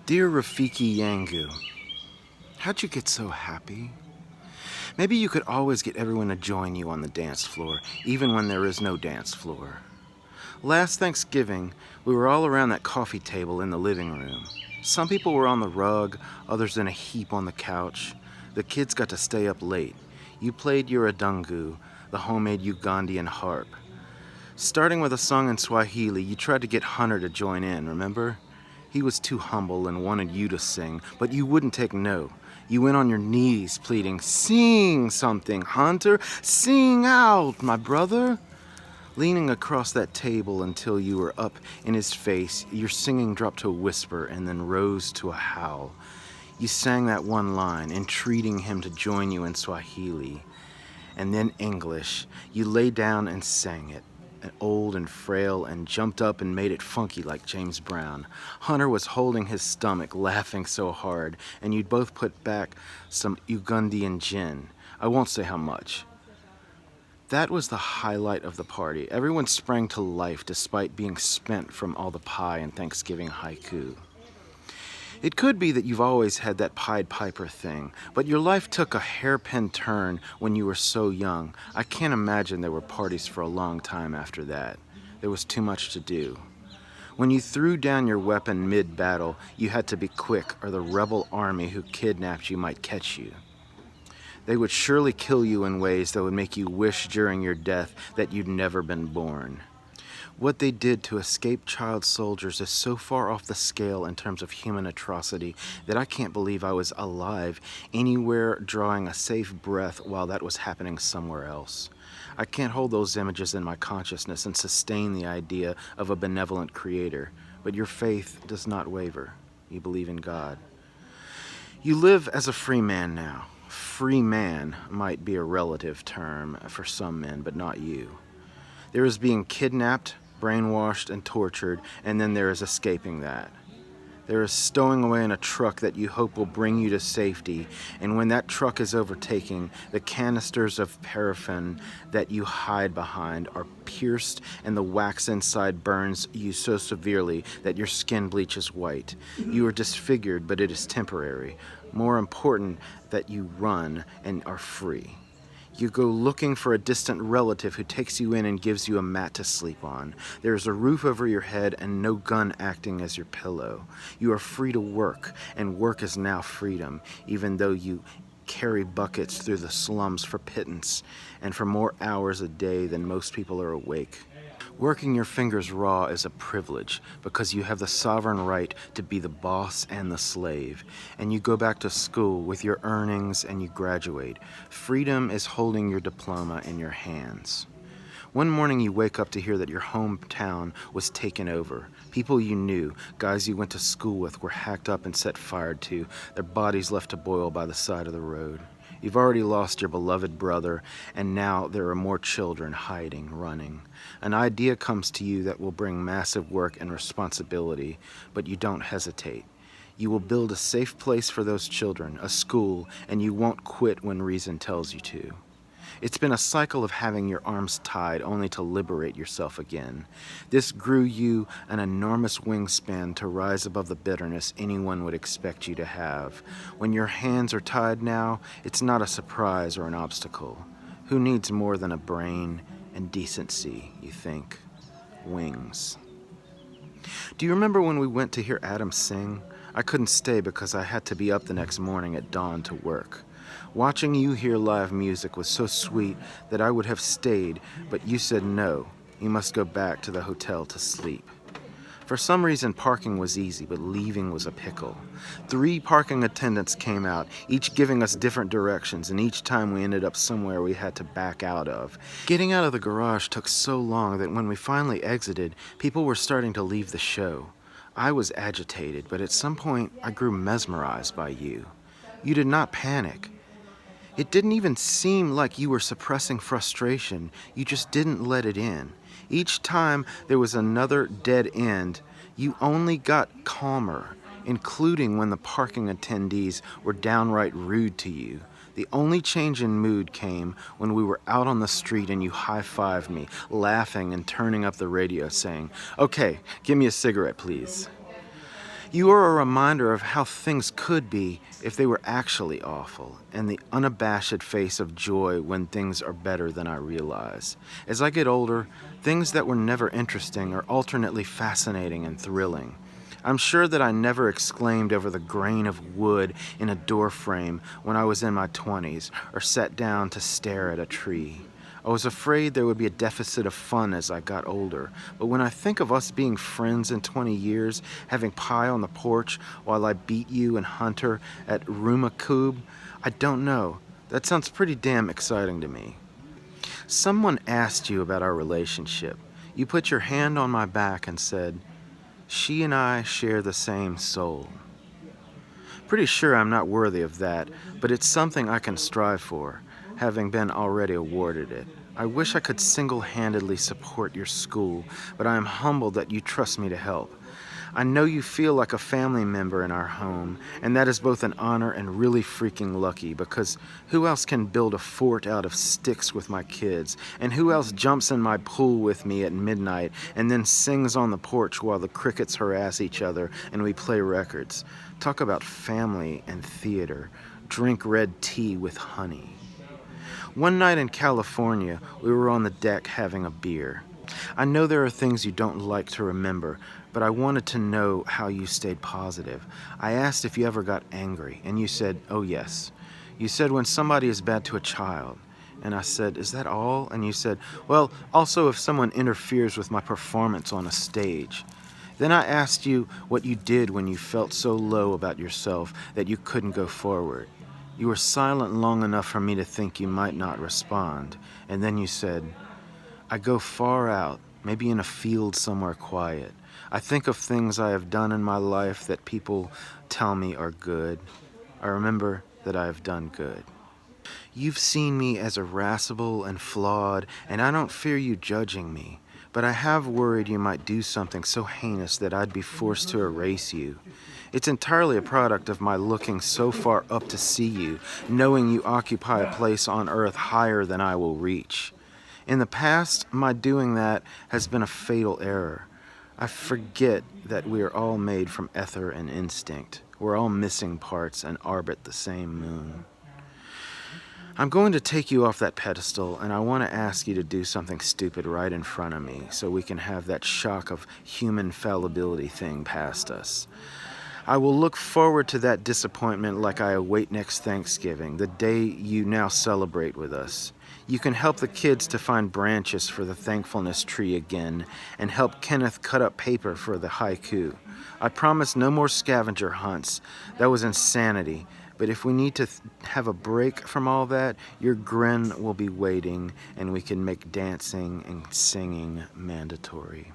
Dear Rafiki Yangu, how'd you get so happy? Maybe you could always get everyone to join you on the dance floor, even when there is no dance floor. Last Thanksgiving, we were all around that coffee table in the living room. Some people were on the rug, others in a heap on the couch. The kids got to stay up late. You played your adungu, the homemade Ugandan harp. Starting with a song in Swahili, you tried to get Hunter to join in, remember? He was too humble and wanted you to sing, but you wouldn't take no. You went on your knees pleading, "Sing something, Hunter! Sing out, my brother!" Leaning across that table until you were up in his face, your singing dropped to a whisper and then rose to a howl. You sang that one line, entreating him to join you in Swahili. And then English. You lay down and sang it. Old and frail, and jumped up and made it funky like James Brown. Hunter was holding his stomach, laughing so hard, and you'd both put back some Ugandan gin. I won't say how much. That was the highlight of the party. Everyone sprang to life despite being spent from all the pie and Thanksgiving haiku. It could be that you've always had that Pied Piper thing, but your life took a hairpin turn when you were so young. I can't imagine there were parties for a long time after that. There was too much to do. When you threw down your weapon mid-battle, you had to be quick or the rebel army who kidnapped you might catch you. They would surely kill you in ways that would make you wish during your death that you'd never been born. What they did to escaped child soldiers is so far off the scale in terms of human atrocity that I can't believe I was alive anywhere drawing a safe breath while that was happening somewhere else. I can't hold those images in my consciousness and sustain the idea of a benevolent creator, but your faith does not waver. You believe in God. You live as a free man now. Free man might be a relative term for some men, but not you. There is being kidnapped, brainwashed, and tortured, and then there is escaping that. There is stowing away in a truck that you hope will bring you to safety, and when that truck is overtaken, the canisters of paraffin that you hide behind are pierced, and the wax inside burns you so severely that your skin bleaches white. You are disfigured, but it is temporary. More important, that you run and are free. You go looking for a distant relative who takes you in and gives you a mat to sleep on. There is a roof over your head and no gun acting as your pillow. You are free to work, and work is now freedom, even though you carry buckets through the slums for pittance and for more hours a day than most people are awake. Working your fingers raw is a privilege because you have the sovereign right to be the boss and the slave, and you go back to school with your earnings and you graduate. Freedom is holding your diploma in your hands. One morning you wake up to hear that your hometown was taken over. People you knew, guys you went to school with, were hacked up and set fire to, their bodies left to boil by the side of the road. You've already lost your beloved brother, and now there are more children hiding, running. An idea comes to you that will bring massive work and responsibility, but you don't hesitate. You will build a safe place for those children, a school, and you won't quit when reason tells you to. It's been a cycle of having your arms tied only to liberate yourself again. This grew you an enormous wingspan to rise above the bitterness anyone would expect you to have. When your hands are tied now, it's not a surprise or an obstacle. Who needs more than a brain and decency, you think? Wings. Do you remember when we went to hear Adam sing? I couldn't stay because I had to be up the next morning at dawn to work. Watching you hear live music was so sweet that I would have stayed, but you said no, you must go back to the hotel to sleep. For some reason, parking was easy, but leaving was a pickle. 3 parking attendants came out, each giving us different directions, and each time we ended up somewhere we had to back out of. Getting out of the garage took so long that when we finally exited, people were starting to leave the show. I was agitated, but at some point, I grew mesmerized by you. You did not panic. It didn't even seem like you were suppressing frustration. You just didn't let it in. Each time there was another dead end, you only got calmer, including when the parking attendees were downright rude to you. The only change in mood came when we were out on the street and you high-fived me, laughing and turning up the radio saying, "Okay, give me a cigarette, please." You are a reminder of how things could be if they were actually awful, and the unabashed face of joy when things are better than I realize. As I get older, things that were never interesting are alternately fascinating and thrilling. I'm sure that I never exclaimed over the grain of wood in a door frame when I was in my 20s or sat down to stare at a tree. I was afraid there would be a deficit of fun as I got older, but when I think of us being friends in 20 years, having pie on the porch while I beat you and Hunter at Rumakub, I don't know. That sounds pretty damn exciting to me. Someone asked you about our relationship. You put your hand on my back and said, "She and I share the same soul." Pretty sure I'm not worthy of that, but it's something I can strive for, having been already awarded it. I wish I could single-handedly support your school, but I am humbled that you trust me to help. I know you feel like a family member in our home, and that is both an honor and really freaking lucky, because who else can build a fort out of sticks with my kids? And who else jumps in my pool with me at midnight and then sings on the porch while the crickets harass each other and we play records? Talk about family and theater. Drink red tea with honey. One night in California, we were on the deck having a beer. I know there are things you don't like to remember, but I wanted to know how you stayed positive. I asked if you ever got angry, and you said, "Oh yes." You said when somebody is bad to a child. And I said, "Is that all?" And you said, "Well, also if someone interferes with my performance on a stage." Then I asked you what you did when you felt so low about yourself that you couldn't go forward. You were silent long enough for me to think you might not respond, and then you said, "I go far out, maybe in a field somewhere quiet. I think of things I have done in my life that people tell me are good. I remember that I have done good. You've seen me as irascible and flawed, and I don't fear you judging me, but I have worried you might do something so heinous that I'd be forced to erase you. It's entirely a product of my looking so far up to see you, knowing you occupy a place on earth higher than I will reach. In the past, my doing that has been a fatal error. I forget that we are all made from ether and instinct. We're all missing parts and orbit the same moon. I'm going to take you off that pedestal, and I want to ask you to do something stupid right in front of me so we can have that shock of human fallibility thing past us. I will look forward to that disappointment like I await next Thanksgiving, the day you now celebrate with us. You can help the kids to find branches for the thankfulness tree again, and help Kenneth cut up paper for the haiku. I promise no more scavenger hunts. That was insanity. But if we need to have a break from all that, your grin will be waiting, and we can make dancing and singing mandatory.